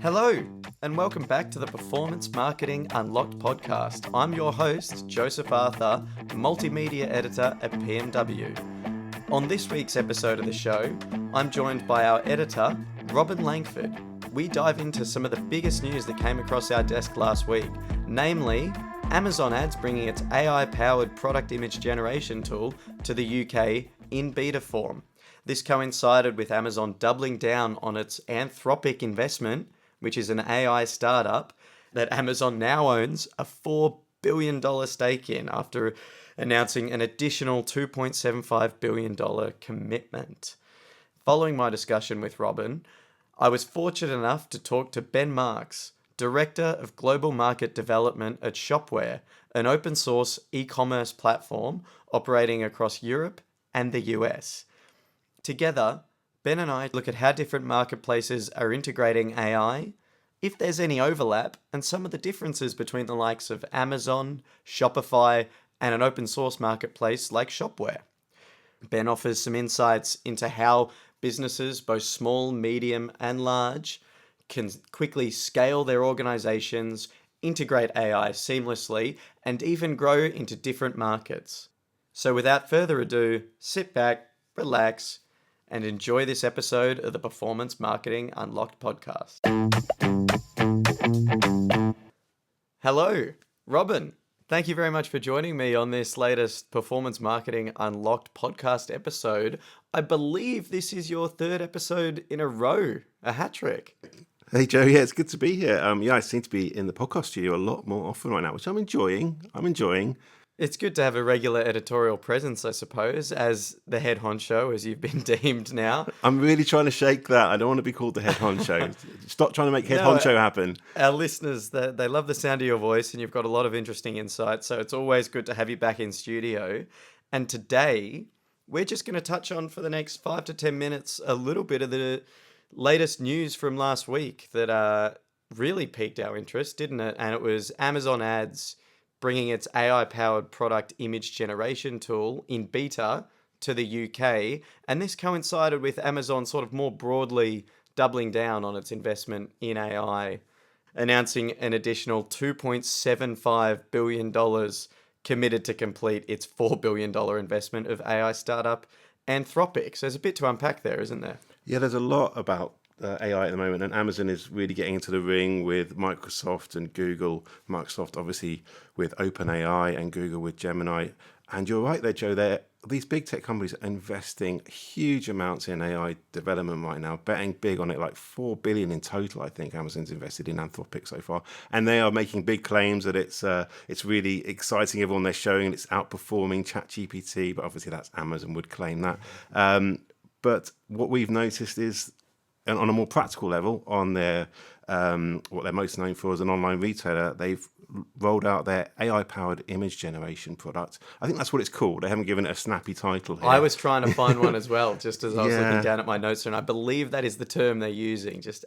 Hello, and welcome back to the Performance Marketing Unlocked podcast. I'm your host, Joseph Arthur, Multimedia Editor at PMW. On this week's episode of the show, I'm joined by our editor, Robin Langford. We dive into some of the biggest news that came across our desk last week, namely Amazon Ads bringing its AI-powered product image generation tool to the UK in beta form. This coincided with Amazon doubling down on its Anthropic investment, which is an AI startup that Amazon now owns a $4 billion stake in after announcing an additional $2.75 billion commitment. Following my discussion with Robin, I was fortunate enough to talk to Ben Marks, Director of Global Market Development at Shopware, an open source e-commerce platform operating across Europe and the US. Together, Ben and I look at how different marketplaces are integrating AI, if there's any overlap, and some of the differences between the likes of Amazon, Shopify, and an open source marketplace like Shopware. Ben offers some insights into how businesses, both small, medium, and large, can quickly scale their organizations, integrate AI seamlessly, and even grow into different markets. So without further ado, sit back, relax, and enjoy this episode of the Performance Marketing Unlocked podcast. Hello, Robin. Thank you very much for joining me on this latest Performance Marketing Unlocked podcast episode. I believe this is your third episode in a row, a hat trick. Hey Joe, yeah, it's good to be here. I seem to be in the podcast studio a lot more often right now, which I'm enjoying. It's good to have a regular editorial presence, I suppose, as the head honcho, as you've been deemed now. I'm really trying to shake that. I don't want to be called the head honcho. Stop trying to make head honcho happen. Our listeners, they love the sound of your voice, and you've got a lot of interesting insights, so it's always good to have you back in studio. And today, we're just going to touch on, for the next 5 to 10 minutes, a little bit of the latest news from last week that really piqued our interest, didn't it? And it was Amazon Ads bringing its AI-powered product image generation tool in beta to the UK. And this coincided with Amazon sort of more broadly doubling down on its investment in AI, announcing an additional $2.75 billion committed to complete its $4 billion investment of AI startup Anthropic. So there's a bit to unpack there, isn't there? Yeah, there's a lot about AI at the moment, and Amazon is really getting into the ring with Microsoft and Google. Microsoft obviously with OpenAI and Google with Gemini. And you're right there, Joe, these big tech companies are investing huge amounts in AI development right now, betting big on it, like $4 billion in total, I think Amazon's invested in Anthropic so far. And they are making big claims that it's really exciting. Everyone they're showing it's outperforming ChatGPT, but obviously that's Amazon would claim that. But what we've noticed is, and on a more practical level, on their what they're most known for as an online retailer, they've rolled out their AI-powered image generation product. I think that's what it's called. They haven't given it a snappy title here. I was trying to find one as well, just as I was looking down at my notes, and I believe that is the term they're using, just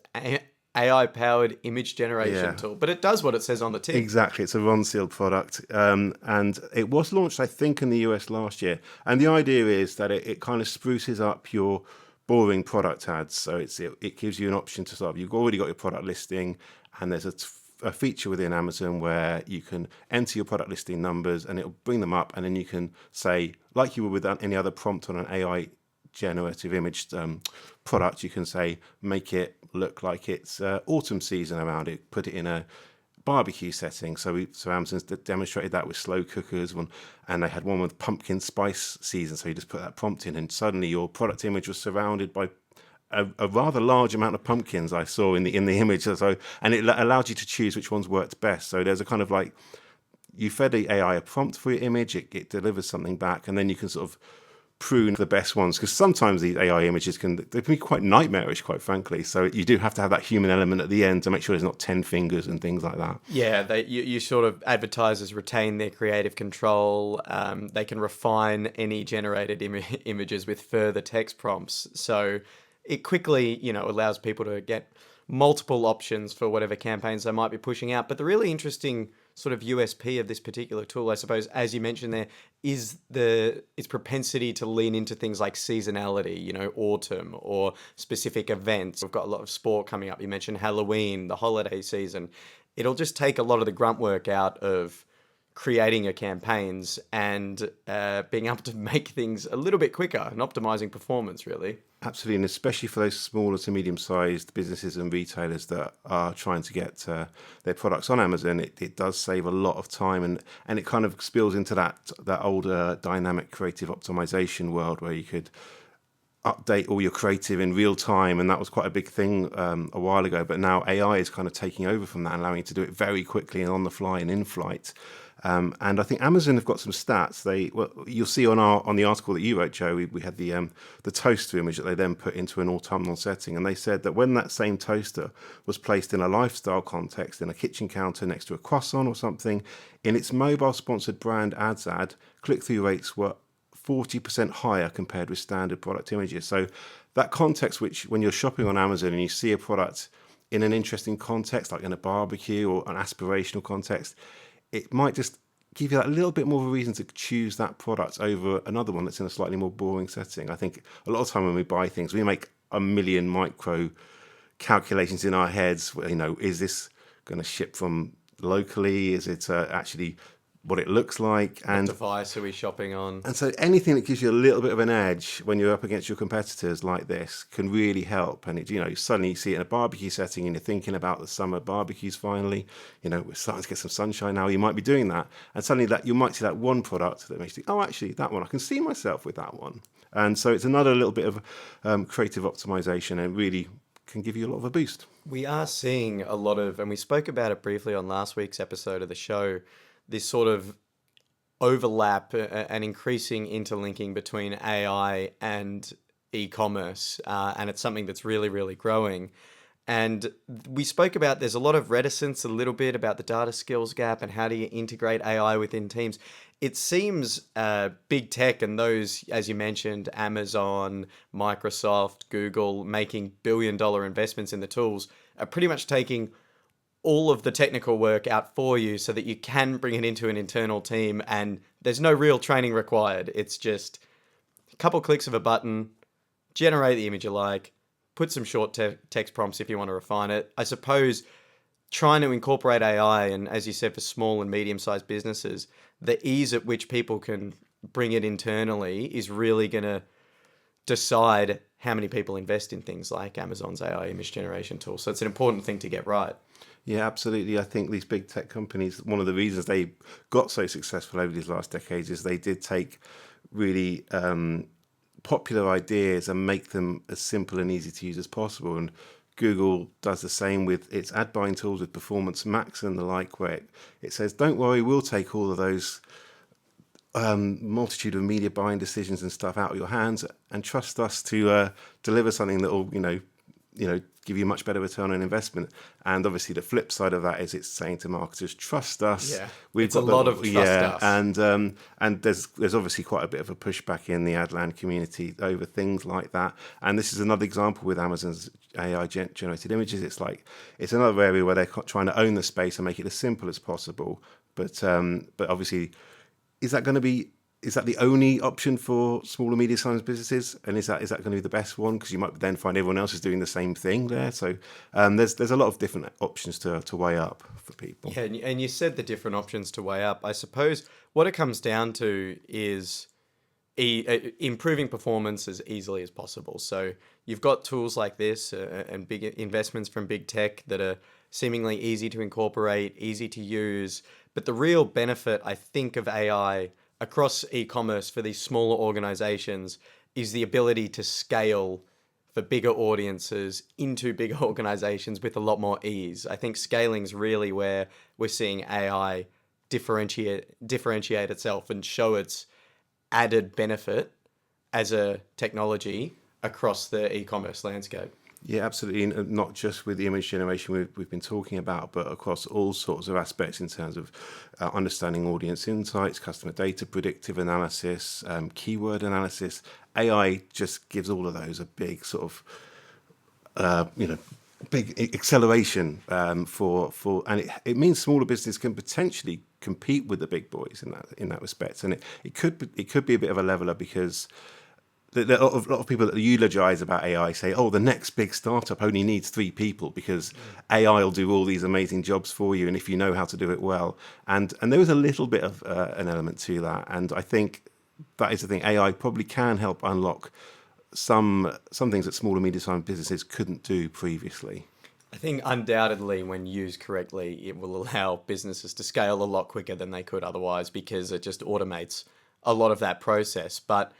AI-powered image generation tool. But it does what it says on the tin. Exactly. It's a Ron-sealed product. And it was launched, I think, in the US last year. And the idea is that it kind of spruces up your boring product ads. So it gives you an option to sort of, you've already got your product listing, and there's a feature within Amazon where you can enter your product listing numbers and it'll bring them up, and then you can say, like you would with any other prompt on an AI generative image product, you can say, make it look like it's autumn season around it, put it in a barbecue setting. So Amazon's demonstrated that with slow cookers, and they had one with pumpkin spice season. So you just put that prompt in, and suddenly your product image was surrounded by a rather large amount of pumpkins I saw in the image. So, and it allowed you to choose which ones worked best. So there's a kind of like, you fed the AI a prompt for your image, it delivers something back, and then you can sort of prune the best ones, because sometimes these AI images can be quite nightmarish, quite frankly. So you do have to have that human element at the end to make sure there's not 10 fingers and things like that. Yeah, you sort of, advertisers retain their creative control. They can refine any generated images with further text prompts. So it quickly, allows people to get multiple options for whatever campaigns they might be pushing out. But the really interesting sort of USP of this particular tool, I suppose, as you mentioned there, is its propensity to lean into things like seasonality, autumn or specific events. We've got a lot of sport coming up. You mentioned Halloween, the holiday season. It'll just take a lot of the grunt work out of creating your campaigns and being able to make things a little bit quicker and optimizing performance, really. Absolutely, and especially for those smaller to medium-sized businesses and retailers that are trying to get their products on Amazon, it does save a lot of time, and it kind of spills into that older dynamic creative optimization world where you could update all your creative in real time, and that was quite a big thing a while ago. But now AI is kind of taking over from that, allowing you to do it very quickly and on the fly and in flight. And I think Amazon have got some stats. You'll see on the article that you wrote, Joe, we had the toaster image that they then put into an autumnal setting, and they said that when that same toaster was placed in a lifestyle context, in a kitchen counter next to a croissant or something, in its mobile sponsored brand ads ad, click-through rates were 40% higher compared with standard product images. So that context, which when you're shopping on Amazon and you see a product in an interesting context, like in a barbecue or an aspirational context, it might just give you that little bit more of a reason to choose that product over another one that's in a slightly more boring setting. I think a lot of time when we buy things, we make a million micro calculations in our heads. Is this going to ship from locally? Is it actually what it looks like? And what device are we shopping on? And so anything that gives you a little bit of an edge when you're up against your competitors like this can really help. And suddenly you see it in a barbecue setting and you're thinking about the summer barbecues finally. We're starting to get some sunshine now. You might be doing that. And suddenly you might see that one product that makes you think, oh, actually, that one, I can see myself with that one. And so it's another little bit of creative optimization, and really can give you a lot of a boost. We are seeing a lot of, and we spoke about it briefly on last week's episode of the show, this sort of overlap and increasing interlinking between AI and e-commerce. And it's something that's really, really growing. And we spoke about there's a lot of reticence a little bit about the data skills gap and how do you integrate AI within teams. It seems big tech and those, as you mentioned, Amazon, Microsoft, Google, making billion-dollar investments in the tools are pretty much taking all of the technical work out for you so that you can bring it into an internal team and there's no real training required. It's just a couple clicks of a button, generate the image you like, put some short text prompts if you want to refine it. I suppose trying to incorporate AI, and as you said, for small and medium-sized businesses, the ease at which people can bring it internally is really going to decide how many people invest in things like Amazon's AI image generation tool. So it's an important thing to get right. Yeah, absolutely. I think these big tech companies, one of the reasons they got so successful over these last decades is they did take really popular ideas and make them as simple and easy to use as possible. And Google does the same with its ad buying tools with Performance Max and the like, where it says, don't worry, we'll take all of those multitude of media buying decisions and stuff out of your hands and trust us to deliver something that will, give you a much better return on investment. And obviously the flip side of that is it's saying to marketers, trust us. Yeah, it's a lot of trust us. And there's obviously quite a bit of a pushback in the Adland community over things like that. And this is another example with Amazon's AI generated images. It's another area where they're trying to own the space and make it as simple as possible. But obviously, is that the only option for small and medium-sized businesses? And is that going to be the best one? Because you might then find everyone else is doing the same thing there. So there's a lot of different options to weigh up for people. Yeah, and you said the different options to weigh up. I suppose what it comes down to is improving performance as easily as possible. So you've got tools like this and big investments from big tech that are seemingly easy to incorporate, easy to use. But the real benefit, I think, of AI across e-commerce for these smaller organizations is the ability to scale for bigger audiences into bigger organizations with a lot more ease. I think scaling is really where we're seeing AI differentiate itself and show its added benefit as a technology across the e-commerce landscape. Yeah, absolutely. And not just with the image generation we've been talking about, but across all sorts of aspects in terms of understanding audience insights, customer data, predictive analysis, keyword analysis. AI just gives all of those a big sort of, big acceleration and it means smaller business can potentially compete with the big boys in that respect, and it could be a bit of a leveler because a lot of people that eulogize about AI say, oh, the next big startup only needs 3 people because AI will do all these amazing jobs for you, and if you know how to do it well. And there was a little bit of an element to that. And I think that is the thing. AI probably can help unlock some things that small and medium-sized businesses couldn't do previously. I think undoubtedly, when used correctly, it will allow businesses to scale a lot quicker than they could otherwise because it just automates a lot of that process. But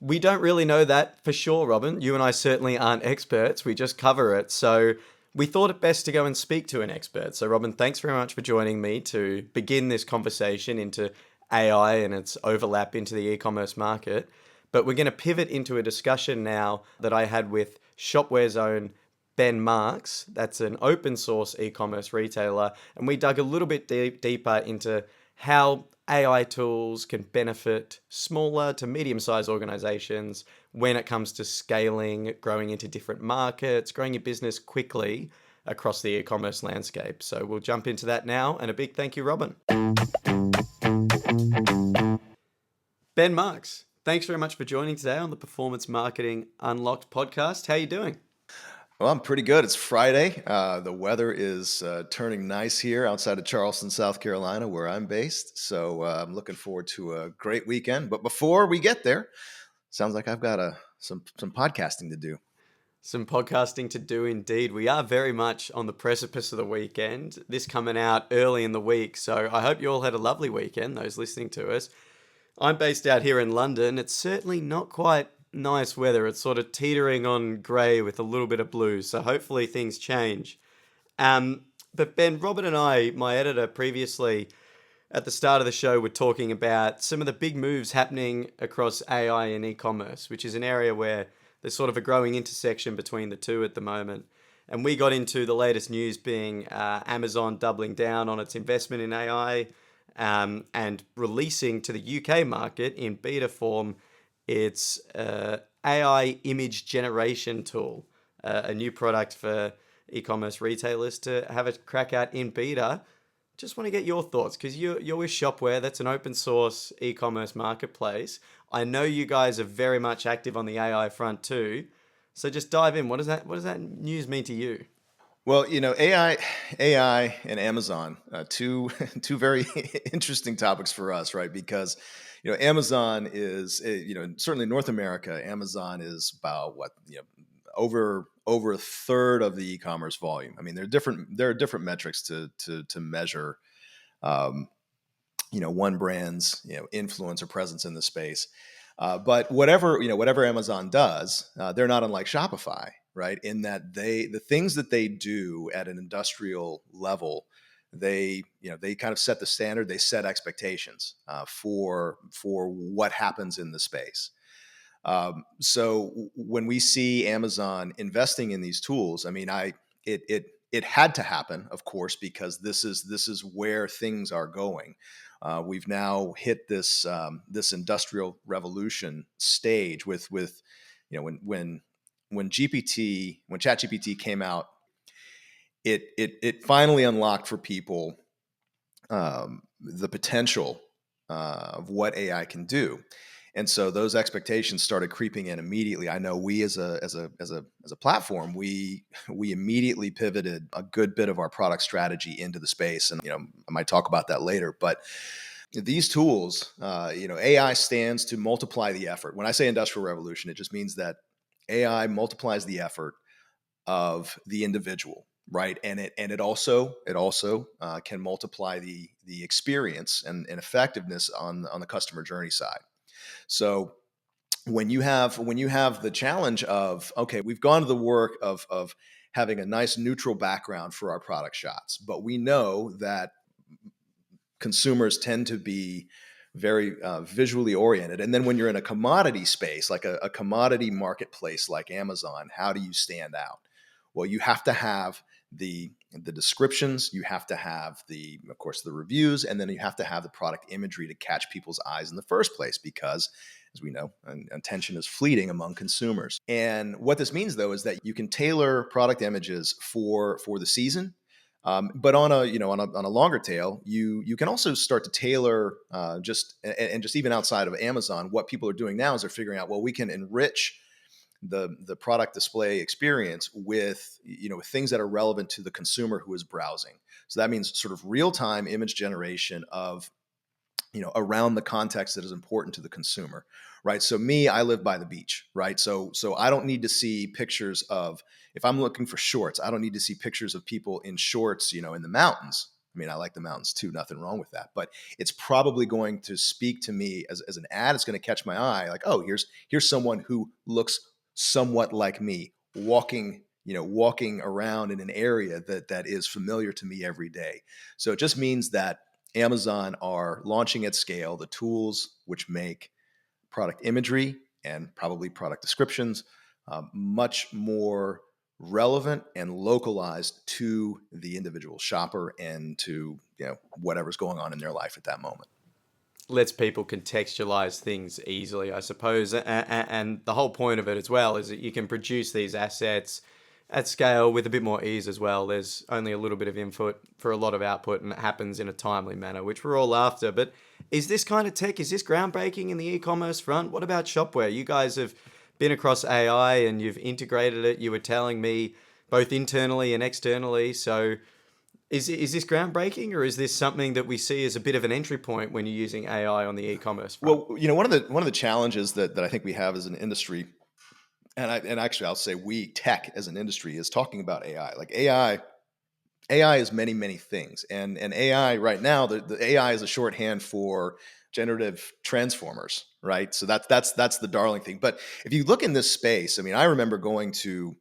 we don't really know that for sure, Robin. You and I certainly aren't experts. We just cover it. So we thought it best to go and speak to an expert. So, Robin, thanks very much for joining me to begin this conversation into AI and its overlap into the e-commerce market. But we're going to pivot into a discussion now that I had with Shopware's own Ben Marks. That's an open source e-commerce retailer. And we dug a little bit deeper into how AI tools can benefit smaller to medium-sized organizations when it comes to scaling, growing into different markets, growing your business quickly across the e-commerce landscape. So we'll jump into that now. And a big thank you, Robin. Ben Marks, thanks very much for joining today on the Performance Marketing Unlocked podcast. How are you doing? Well, I'm pretty good. It's Friday. The weather is turning nice here outside of Charleston, South Carolina, where I'm based. So I'm looking forward to a great weekend. But before we get there, sounds like I've got some podcasting to do. Some podcasting to do indeed. We are very much on the precipice of the weekend. This coming out early in the week. So I hope you all had a lovely weekend, those listening to us. I'm based out here in London. It's certainly not quite nice weather. It's sort of teetering on grey with a little bit of blue. So hopefully things change. But Ben, Robin and I, my editor previously at the start of the show, were talking about some of the big moves happening across AI and e-commerce, which is an area where there's sort of a growing intersection between the two at the moment. And we got into the latest news being Amazon doubling down on its investment in AI and releasing to the UK market in beta form its AI image generation tool, a new product for e-commerce retailers to have a crack at in beta. Just want to get your thoughts because you're with Shopware. That's an open source e-commerce marketplace. I know you guys are very much active on the AI front too. So just dive in. What does that news mean to you? Well, AI and Amazon, two very interesting topics for us, right? Because Amazon is, certainly in North America, Amazon is about over a third of the e-commerce volume. I mean, there are different metrics to measure, one brand's influence or presence in the space. But whatever Amazon does, they're not unlike Shopify, right? In that the things that they do at an industrial level, they kind of set the standard. They set expectations for what happens in the space. So when we see Amazon investing in these tools, I mean, it had to happen, of course, because this is where things are going. We've now hit this industrial revolution stage with when ChatGPT came out, it finally unlocked for people the potential of what AI can do. And so those expectations started creeping in immediately. I know we as a platform, we immediately pivoted a good bit of our product strategy into the space. And I might talk about that later. But these tools, AI stands to multiply the effort. When I say industrial revolution, it just means that AI multiplies the effort of the individual, right? And it also can multiply the experience and effectiveness on the customer journey side. So when you have the challenge of, okay, we've gone to the work of having a nice neutral background for our product shots, but we know that consumers tend to be very visually oriented. And then when you're in a commodity space, like a commodity marketplace like Amazon, how do you stand out? Well, you have to have the descriptions, you have to have of course, the reviews, and then you have to have the product imagery to catch people's eyes in the first place, because as we know, attention is fleeting among consumers. And what this means, though, is that you can tailor product images for the season. But on a longer tail, you can also start to tailor just even outside of Amazon. What people are doing now is they're figuring out, well, we can enrich the product display experience with with things that are relevant to the consumer who is browsing. So that means sort of real time image generation of around the context that is important to the consumer, right? So me, I live by the beach, right? So I don't need to see pictures of, if I'm looking for shorts, I don't need to see pictures of people in shorts, in the mountains. I mean, I like the mountains too, nothing wrong with that, but it's probably going to speak to me as an ad. It's going to catch my eye, like, oh, here's someone who looks somewhat like me, walking around in an area that is familiar to me every day. So it just means that Amazon are launching at scale the tools which make product imagery and probably product descriptions much more relevant and localized to the individual shopper and to whatever's going on in their life at that moment. Lets people contextualize things easily, I suppose. And the whole point of it as well is that you can produce these assets at scale with a bit more ease as well. There's only a little bit of input for a lot of output, and it happens in a timely manner, which we're all after. But is this kind of tech, is this groundbreaking in the e-commerce front? What about Shopware? You guys have been across AI and you've integrated it. You were telling me both internally and externally. So is this groundbreaking, or is this something that we see as a bit of an entry point when you're using AI on the e-commerce front? Well, one of the challenges that I think we have as an industry, and actually I'll say we tech as an industry, is talking about AI. Like AI is many, many things, and AI right now, the AI is a shorthand for generative transformers, right? So that's the darling thing. But if you look in this space, I mean, I remember going to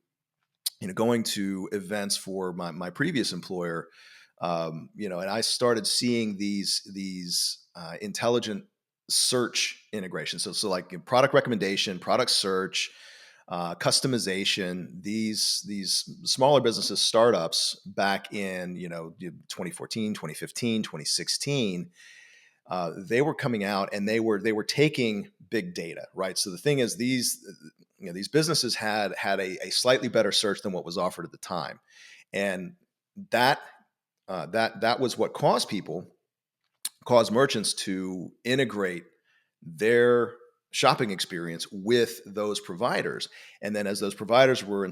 events for my previous employer, and I started seeing these intelligent search integrations. So like product recommendation, product search, customization. These smaller businesses, startups back in 2014, 2015, 2016. They were coming out and they were taking big data, right? So the thing is, these businesses had a slightly better search than what was offered at the time, and that was what caused merchants to integrate their shopping experience with those providers. And then as those providers were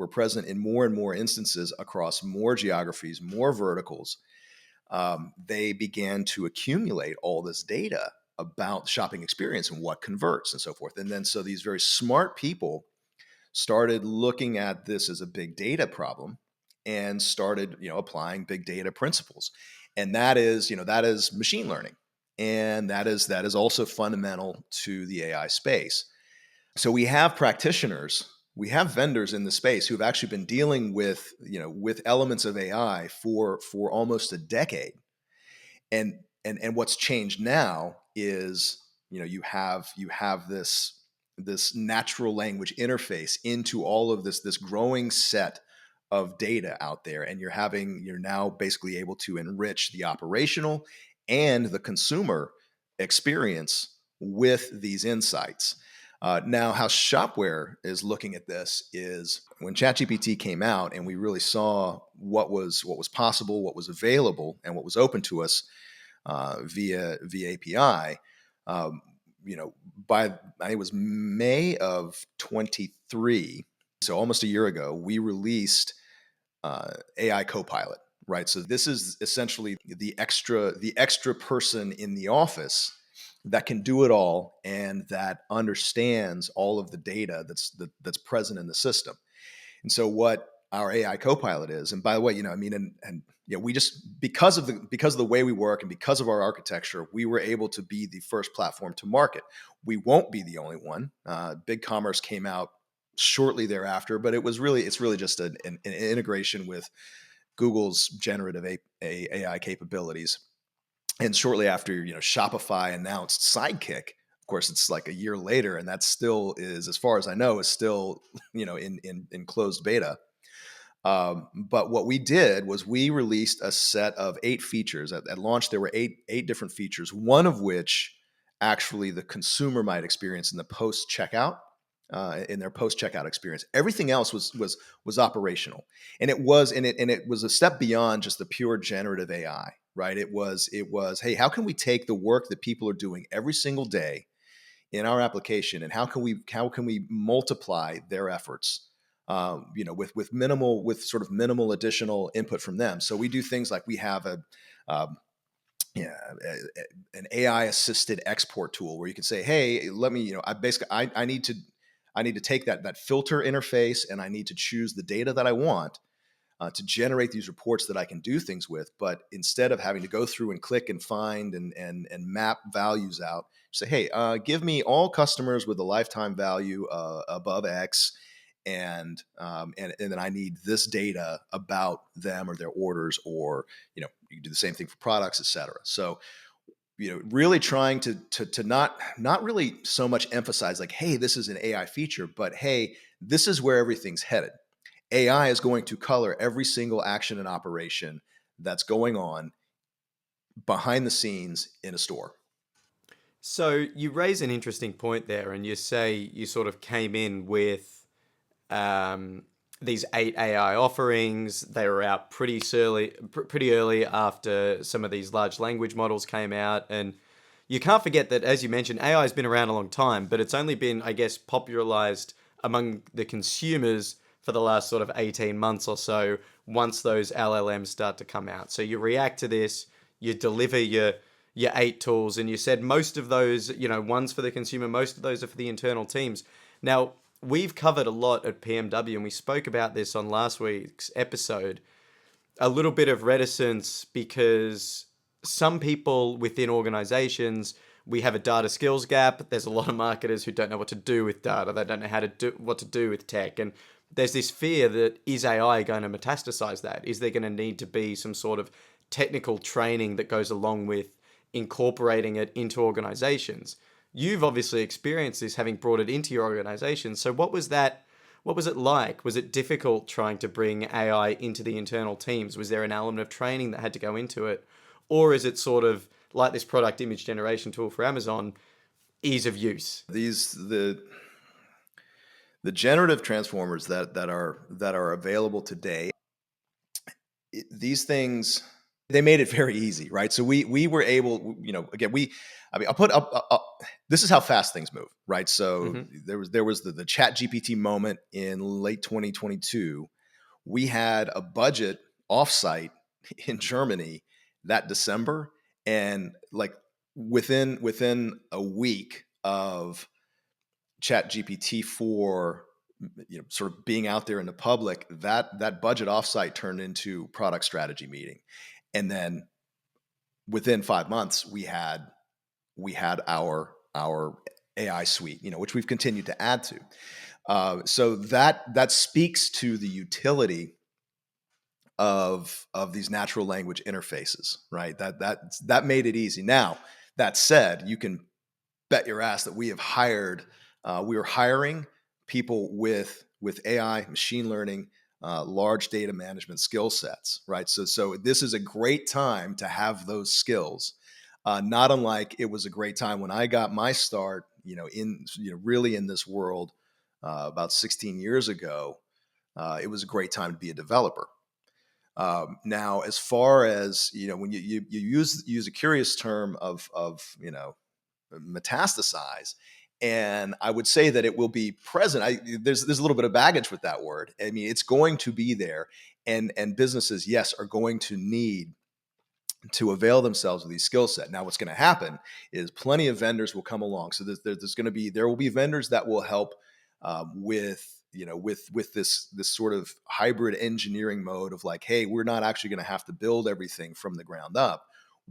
present in more and more instances across more geographies, more verticals, they began to accumulate all this data about shopping experience and what converts and so forth. And then so these very smart people started looking at this as a big data problem and started applying big data principles. And that is machine learning. And that is also fundamental to the AI space. So we have practitioners, we have vendors in the space who've actually been dealing with elements of AI for almost a decade. And what's changed now is you have this natural language interface into all of this growing set of data out there, and you're now basically able to enrich the operational and the consumer experience with these insights. Now, how Shopware is looking at this is when ChatGPT came out and we really saw what was possible, what was available, and what was open to us via API. By I think it was May of 23, so almost a year ago, we released AI Copilot. Right, so this is essentially the extra person in the office that can do it all and that understands all of the data that's present in the system. And so what our AI Copilot is, and by the way, we just because of the way we work and because of our architecture, we were able to be the first platform to market. We won't be the only one. BigCommerce came out shortly thereafter, but it's really just an integration with Google's generative AI capabilities. And shortly after, Shopify announced Sidekick. Of course, it's like a year later, and that still is, as far as I know, is still, in closed beta. But what we did was we released a set of 8 features. At launch, there were eight different features, one of which actually the consumer might experience in the post checkout. In their post checkout experience, everything else was operational, and it was a step beyond just the pure generative AI, right? It was hey, how can we take the work that people are doing every single day in our application, and how can we multiply their efforts, with sort of minimal additional input from them. So we do things like we have um, yeah, an AI assisted export tool where you can say, hey, let me, I need to take that filter interface, and I need to choose the data that I want to generate these reports that I can do things with. But instead of having to go through and click and find and map values out, say, hey, give me all customers with a lifetime value above X, and then I need this data about them or their orders, or you can do the same thing for products, et cetera. So really trying to not really so much emphasize like, hey, this is an AI feature, but hey, this is where everything's headed. AI is going to color every single action and operation that's going on behind the scenes in a store. So you raise an interesting point there, and you say you sort of came in with um, these 8 AI offerings. They were out pretty early after some of these large language models came out, and you can't forget that, as you mentioned, AI has been around a long time, but it's only been, I guess, popularized among the consumers for the last sort of 18 months or so, once those LLMs start to come out. So you react to this, you deliver your 8 tools, and you said most of those, one's for the consumer, most of those are for the internal teams. Now, we've covered a lot at PMW, and we spoke about this on last week's episode, a little bit of reticence because some people within organizations, we have a data skills gap. There's a lot of marketers who don't know what to do with data. They don't know what to do with tech. And there's this fear that, is AI going to metastasize that? Is there going to need to be some sort of technical training that goes along with incorporating it into organizations? You've obviously experienced this, having brought it into your organization. So what was that? What was it like? Was it difficult trying to bring AI into the internal teams? Was there an element of training that had to go into it? Or is it sort of like this product image generation tool for Amazon, ease of use? The generative transformers that are available today, these things, they made it very easy, right? So we were able, again, I'll put up. This is how fast things move, right? So Mm-hmm. there was the Chat GPT moment in late 2022. We had a budget offsite in Germany that December, and like within a week of Chat GPT 4, sort of being out there in the public, that budget offsite turned into product strategy meeting, and then within 5 months we had our AI suite, which we've continued to add to. So that speaks to the utility of these natural language interfaces, right? That made it easy. Now, that said, you can bet your ass that we are hiring people with AI, machine learning, large data management skill sets, right? So this is a great time to have those skills. Not unlike it was a great time when I got my start, really in this world about 16 years ago. It was a great time to be a developer. Now, as far as when you use a curious term of metastasize, and I would say that it will be present. There's a little bit of baggage with that word. I mean, it's going to be there, and businesses, yes, are going to need to avail themselves of these skill set. Now, what's going to happen is plenty of vendors will come along. So there will be vendors that will help with this sort of hybrid engineering mode of like, hey, we're not actually going to have to build everything from the ground up.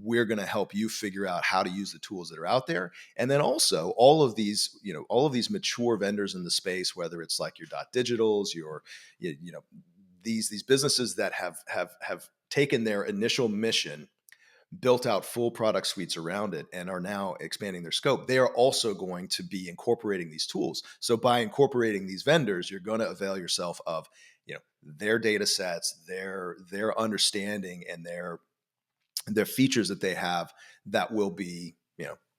We're going to help you figure out how to use the tools that are out there. And then also all of these mature vendors in the space, whether it's like your Digitals, these businesses that have taken their initial mission, built out full product suites around it, and are now expanding their scope. They are also going to be incorporating these tools. So by incorporating these vendors, you're going to avail yourself of their data sets, their understanding, and their features that they have that will be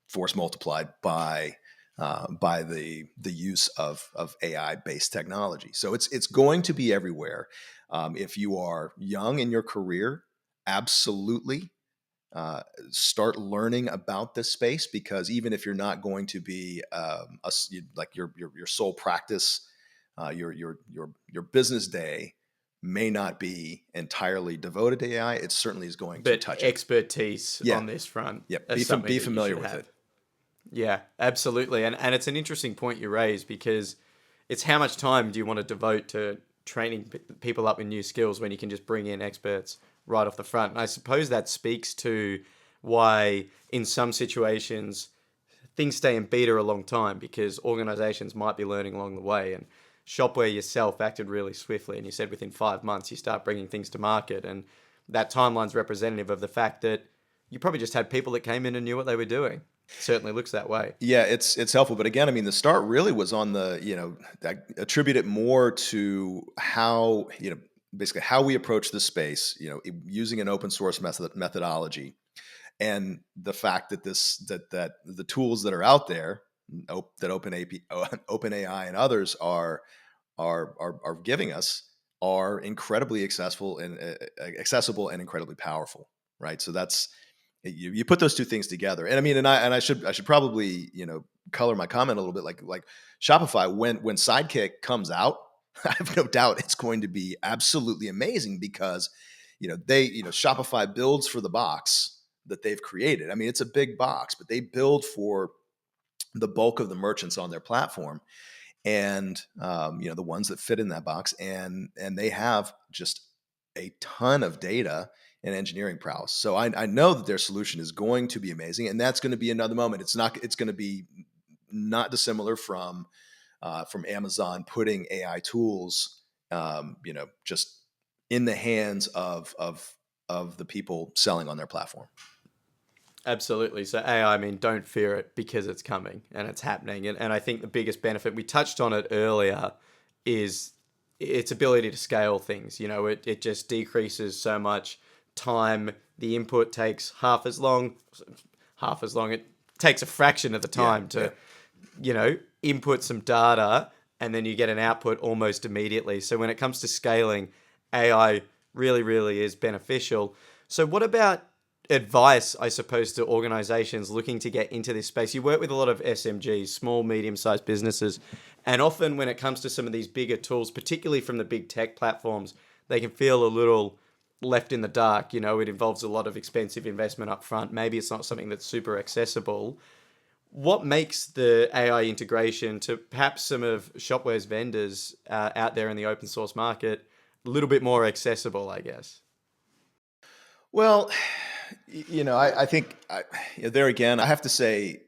force multiplied by the use of AI based technology. So it's going to be everywhere. If you are young in your career, absolutely start learning about this space, because even if you're not going to be like your sole practice, your business day may not be entirely devoted to AI, it certainly is going to But touch it. expertise Yeah. on this front Yep. is something Be that you familiar should with have. it. Yeah, absolutely. And it's an interesting point you raise, because it's how much time do you want to devote to training people up in new skills when you can just bring in experts right off the front. And I suppose that speaks to why in some situations things stay in beta a long time, because organizations might be learning along the way. And Shopware yourself acted really swiftly, and you said within 5 months you start bringing things to market. And that timeline's representative of the fact that you probably just had people that came in and knew what they were doing. Certainly looks that way. Yeah, it's helpful. But again, I mean, the start really was on the, I attribute it more to how, basically how we approach this space, using an open source methodology, and the fact that that the tools that are out there, that OpenAI and others are giving us, are incredibly accessible and incredibly powerful, right? So that's, you put those two things together. And I mean, I should probably, color my comment a little bit, like Shopify, when Sidekick comes out, I have no doubt it's going to be absolutely amazing, because Shopify builds for the box that they've created. I mean, it's a big box, but they build for the bulk of the merchants on their platform, and the ones that fit in that box, and they have just a ton of data and engineering prowess. So I know that their solution is going to be amazing, and that's going to be another moment. It's going to be not dissimilar from Amazon putting AI tools, just in the hands of the people selling on their platform. Absolutely. So AI, I mean, don't fear it, because it's coming and it's happening. And I think the biggest benefit, we touched on it earlier, is its ability to scale things. It just decreases so much time. The input takes half as long. It takes a fraction of the time to, input some data, and then you get an output almost immediately. So when it comes to scaling, AI really, really is beneficial. So what about advice, I suppose, to organizations looking to get into this space? You work with a lot of SMGs, small, medium-sized businesses, and often when it comes to some of these bigger tools, particularly from the big tech platforms, they can feel a little left in the dark. It involves a lot of expensive investment up front. Maybe it's not something that's super accessible. What makes the AI integration to perhaps some of Shopware's vendors out there in the open source market a little bit more accessible, I guess? Well, I think there again, I have to say,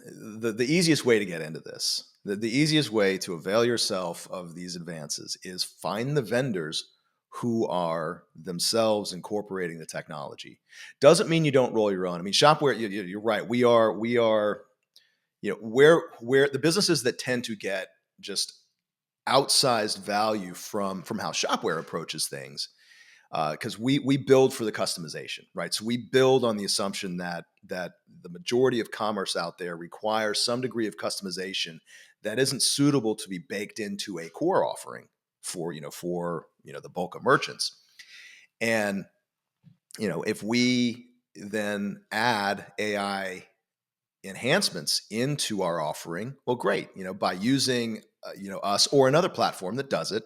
the easiest way to get into this, the easiest way to avail yourself of these advances, is find the vendors who are themselves incorporating the technology. Doesn't mean you don't roll your own. I mean, Shopware, you're right. We are, where the businesses that tend to get just outsized value from how Shopware approaches things, because we build for the customization, right? So we build on the assumption that the majority of commerce out there requires some degree of customization that isn't suitable to be baked into a core offering for the bulk of merchants. And if we then add AI enhancements into our offering, well, great. By using us or another platform that does it,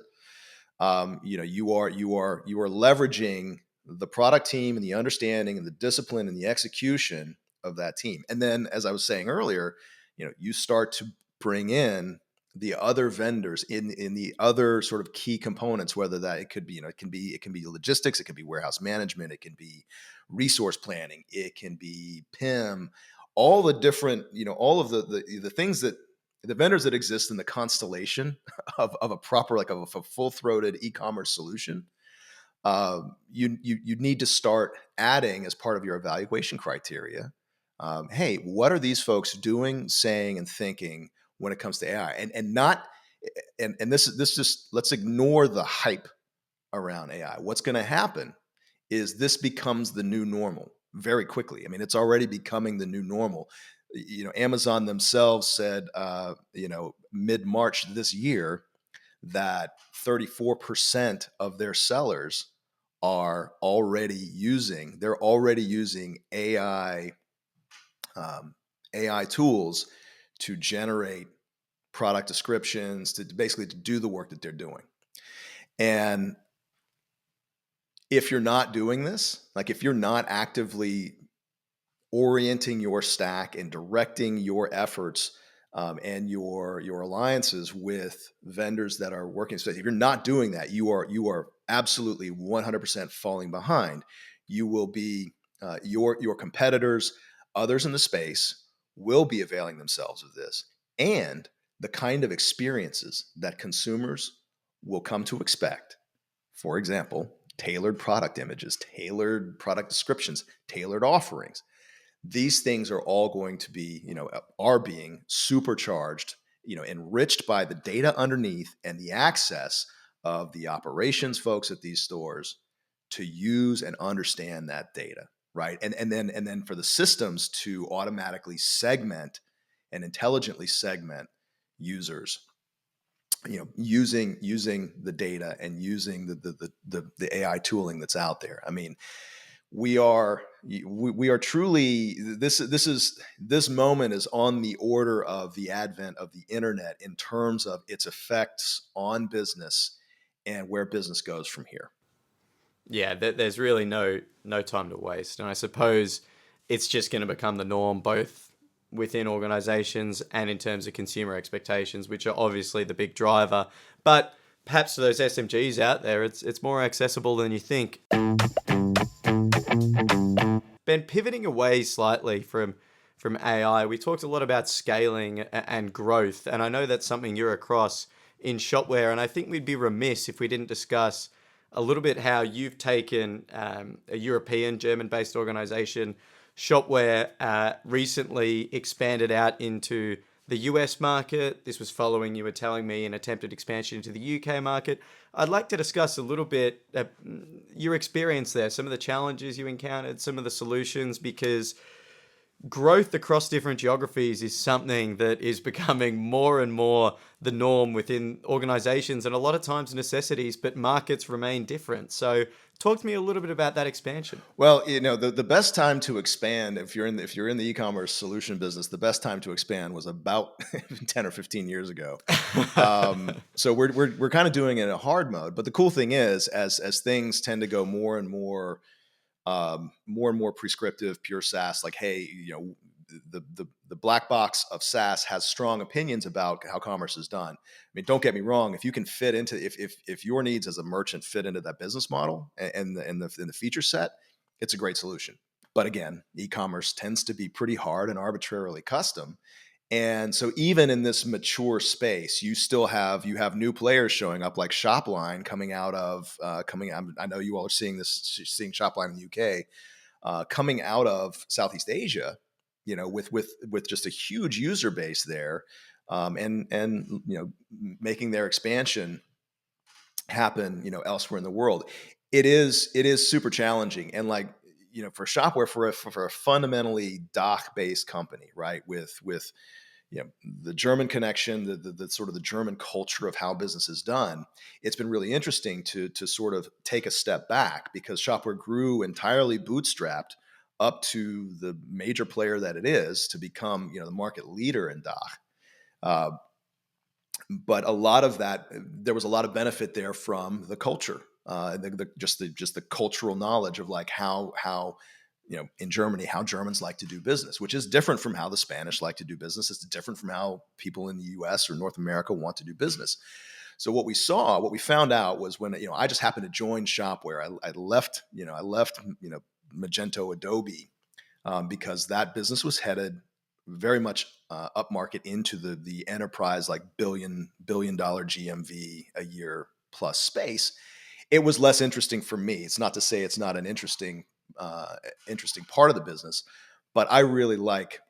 you are leveraging the product team and the understanding and the discipline and the execution of that team. And then, as I was saying earlier, you start to bring in the other vendors in the other sort of key components, whether that it could be, it can be logistics, it can be warehouse management, it can be resource planning, it can be PIM, all the different, all of the things that the vendors that exist in the constellation of a proper, like of a full-throated e-commerce solution. You need to start adding, as part of your evaluation criteria, hey, what are these folks doing, saying, and thinking when it comes to AI? And not And this just, let's ignore the hype around AI. What's going to happen is this becomes the new normal very quickly. I mean, it's already becoming the new normal. Amazon themselves said, mid-March this year, that 34% of their sellers they're already using AI tools to generate product descriptions, to basically to do the work that they're doing. And if you're not doing this, like if you're not actively orienting your stack and directing your efforts, and your alliances with vendors that are working space, if you're not doing that, you are absolutely 100% falling behind. You will be your competitors, others in the space, will be availing themselves of this, and the kind of experiences that consumers will come to expect. For example, tailored product images, tailored product descriptions, tailored offerings. These things are all going to be, are being supercharged, enriched by the data underneath and the access of the operations folks at these stores to use and understand that data, right? And then for the systems to automatically segment and intelligently segment users, using the data and using the AI tooling that's out there. I mean, we are truly, this moment is on the order of the advent of the internet in terms of its effects on business and where business goes from here. Yeah, there's really no time to waste, and I suppose it's just going to become the norm, both within organizations and in terms of consumer expectations, which are obviously the big driver. But perhaps for those SMGs out there, it's more accessible than you think. Ben, pivoting away slightly from AI, we talked a lot about scaling and growth, and I know that's something you're across in Shopware, and I think we'd be remiss if we didn't discuss a little bit how you've taken a European, German-based organization, Shopware, recently expanded out into the US market. This was following, you were telling me, an attempted expansion into the UK market. I'd like to discuss a little bit your experience there, some of the challenges you encountered, some of the solutions, because growth across different geographies is something that is becoming more and more the norm within organizations, and a lot of times necessities, but markets remain different. So talk to me a little bit about that expansion. Well, the best time to expand, if you're in the e-commerce solution business, the best time to expand was about 10 or 15 years ago. So we're kind of doing it in a hard mode. But the cool thing is, as things tend to go more and more prescriptive, pure SaaS, like, hey, the black box of SaaS has strong opinions about how commerce is done. I mean, don't get me wrong. If you can fit into, if your needs as a merchant fit into that business model and the feature set, it's a great solution. But again, e-commerce tends to be pretty hard and arbitrarily custom. And so even in this mature space, you have new players showing up, like Shopline coming out. I know you all are seeing Shopline in the UK, coming out of Southeast Asia, with just a huge user base there, and making their expansion happen, elsewhere in the world. It is super challenging, and like, for Shopware, for a fundamentally DACH based company, right, with the German connection, the sort of the German culture of how business is done. It's been really interesting to sort of take a step back, because Shopware grew entirely bootstrapped up to the major player that it is, to become the market leader in DACH. But a lot of that, there was a lot of benefit there from the culture, just the cultural knowledge of like how in Germany, how Germans like to do business, which is different from how the Spanish like to do business. It's different from how people in the US or North America want to do business. So what we found out was, when I just happened to join Shopware, I left Magento Adobe, because that business was headed very much upmarket into the enterprise, like billion-dollar GMV a year plus space. It was less interesting for me. It's not to say it's not an interesting part of the business, but I really like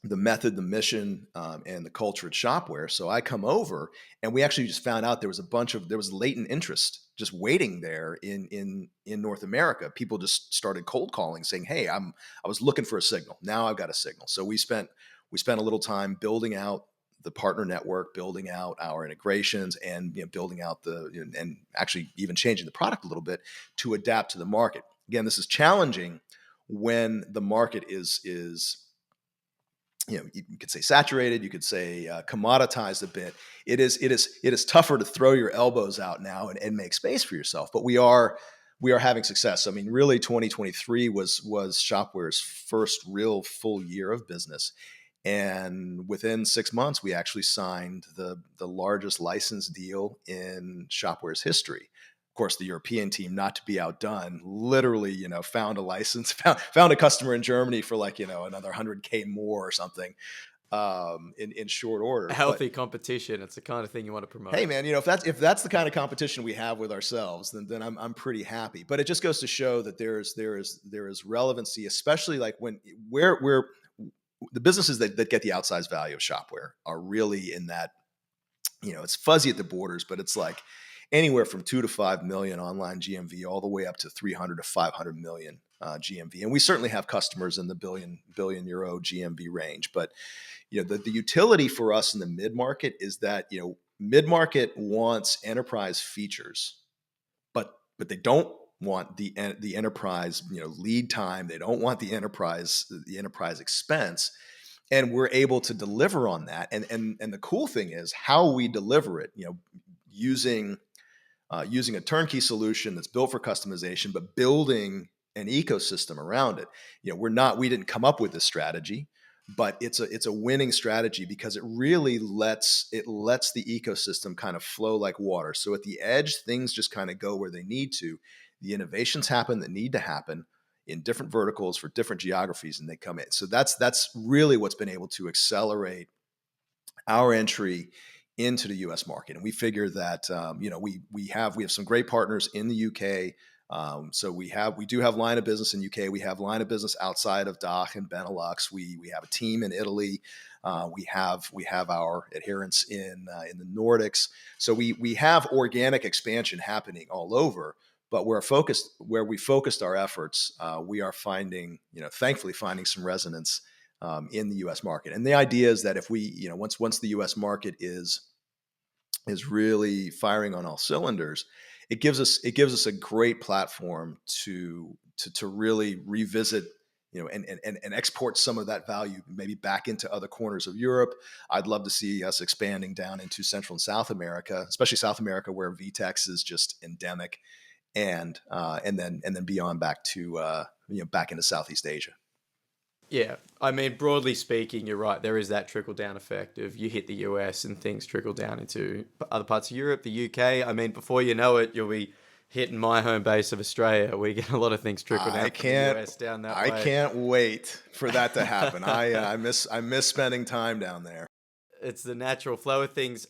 the method, the mission, and the culture at Shopware. So I come over, and we actually just found out there was latent interest just waiting there in North America. People just started cold calling, saying, "Hey, I was looking for a signal. Now I've got a signal." So we spent a little time building out the partner network, building out our integrations, and building out and actually even changing the product a little bit to adapt to the market. Again, this is challenging when the market is you could say saturated, you could say commoditized a bit. It is tougher to throw your elbows out now and make space for yourself. But we are having success. I mean, really, 2023 was Shopware's first real full year of business. And within 6 months, we actually signed the largest license deal in Shopware's history. Of course, the European team, not to be outdone, literally, found a license, found a customer in Germany for like, another 100K more or something, in short order. But Healthy competition. It's the kind of thing you want to promote. hey, man, if that's the kind of competition we have with ourselves, then I'm pretty happy. But it just goes to show that there is relevancy, especially like when we're the businesses that get the outsized value of Shopware are really in that, it's fuzzy at the borders, but it's like anywhere from 2 to 5 million online GMV all the way up to 300 to 500 million GMV. And we certainly have customers in the billion euro GMV range. But the utility for us in the mid market is that mid market wants enterprise features, but they don't want the enterprise lead time. They don't want the enterprise expense, and we're able to deliver on that. And the cool thing is how we deliver it. Using using a turnkey solution that's built for customization, but building an ecosystem around it. We didn't come up with this strategy, but it's a winning strategy because it really lets the ecosystem kind of flow like water. So at the edge, things just kind of go where they need to. The innovations happen that need to happen in different verticals for different geographies, and they come in. So that's really what's been able to accelerate our entry into the U.S. market. And we figure that we have some great partners in the UK. So we do have line of business in UK. We have line of business outside of DACH and Benelux. We have a team in Italy. We have our adherents in the Nordics. So we have organic expansion happening all over. But where we focused our efforts, we are thankfully finding some resonance in the U.S. market. And the idea is that if we, once the U.S. market is really firing on all cylinders, it gives us a great platform to really revisit, and export some of that value maybe back into other corners of Europe. I'd love to see us expanding down into Central and South America, especially South America, where VTEX is just endemic, and then beyond back to back into Southeast Asia. Yeah, I mean, broadly speaking, you're right. There is that trickle-down effect of you hit the US and things trickle down into other parts of Europe, the UK. I mean, before you know it, you'll be hitting my home base of Australia. We get a lot of things trickle down from the US down that way. I can't wait for that to happen. I miss spending time down there. It's the natural flow of things.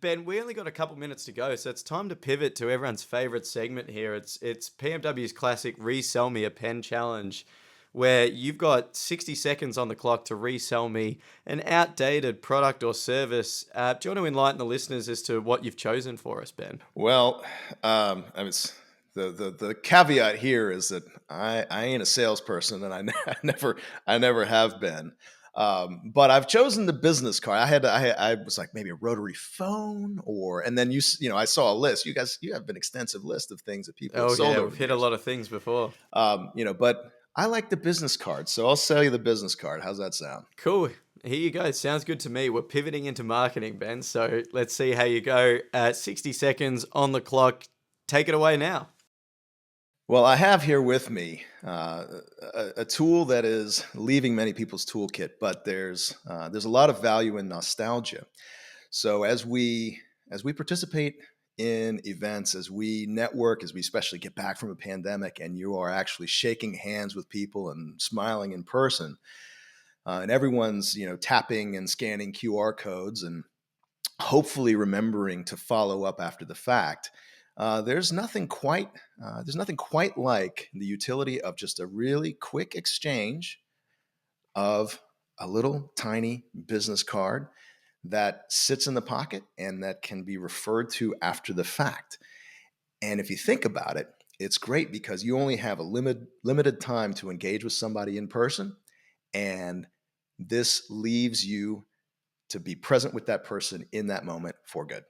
Ben, we only got a couple minutes to go, so it's time to pivot to everyone's favorite segment here. It's PMW's classic Resell Me A Pen challenge, where you've got 60 seconds on the clock to resell me an outdated product or service. Do you want to enlighten the listeners as to what you've chosen for us, Ben? Well, the caveat here is that I ain't a salesperson, and I never have been. But I've chosen the business card. I was like maybe a rotary phone, and then I saw a list. You have an extensive list of things that people have sold. Yeah, we've hit a lot of things before. But I like the business card, so I'll sell you the business card. How's that sound? Cool. Here you go. Sounds good to me. We're pivoting into marketing, Ben. So let's see how you go. 60 seconds on the clock. Take it away now. Well, I have here with me a tool that is leaving many people's toolkit, but there's a lot of value in nostalgia. So as we participate in events, as we network, as we especially get back from a pandemic, and you are actually shaking hands with people and smiling in person, and everyone's tapping and scanning QR codes and hopefully remembering to follow up after the fact. There's nothing quite like the utility of just a really quick exchange of a little tiny business card that sits in the pocket and that can be referred to after the fact. And if you think about it, it's great because you only have a limited time to engage with somebody in person. And this leaves you to be present with that person in that moment for good.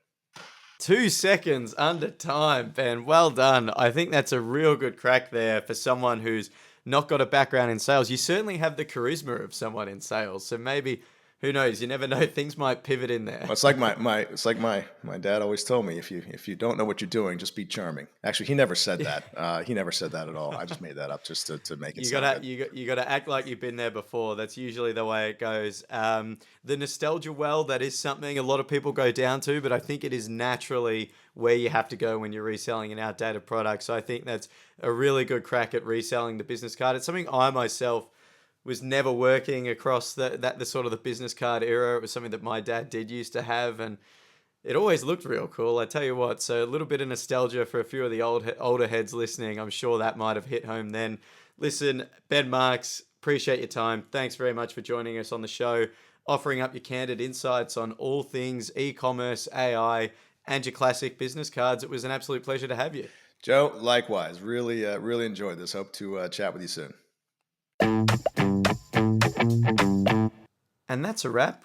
2 seconds under time, Ben. Well done. I think that's a real good crack there for someone who's not got a background in sales. You certainly have the charisma of someone in sales. So maybe, who knows? You never know. Things might pivot in there. Well, it's like my dad always told me, if you don't know what you're doing, just be charming. Actually, he never said that. He never said that at all. I just made that up just to make it sound good. You gotta act like you've been there before. That's usually the way it goes. The nostalgia well, that is something a lot of people go down to, but I think it is naturally where you have to go when you're reselling an outdated product. So I think that's a really good crack at reselling the business card. It's something I myself was never working across the sort of the business card era. It was something that my dad did used to have, and it always looked real cool, I tell you what. So a little bit of nostalgia for a few of the older heads listening. I'm sure that might have hit home then. Listen, Ben Marks, appreciate your time. Thanks very much for joining us on the show, offering up your candid insights on all things e-commerce, AI, and your classic business cards. It was an absolute pleasure to have you. Joe, likewise. Really enjoyed this. Hope to chat with you soon. And that's a wrap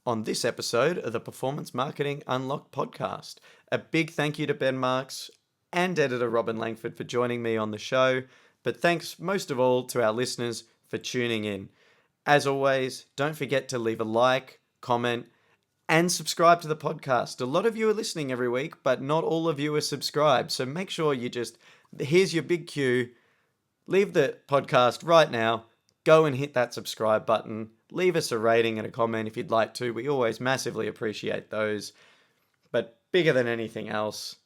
on this episode of the Performance Marketing Unlocked podcast. A big thank you to Ben Marks and editor Robin Langford for joining me on the show. But thanks most of all to our listeners for tuning in. As always, don't forget to leave a like, comment, and subscribe to the podcast. A lot of you are listening every week, but not all of you are subscribed. So make sure here's your big cue. Leave the podcast right now. Go and hit that subscribe button. Leave us a rating and a comment if you'd like to. We always massively appreciate those. But bigger than anything else,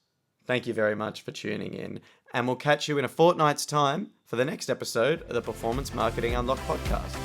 thank you very much for tuning in. And we'll catch you in a fortnight's time for the next episode of the Performance Marketing Unlocked podcast.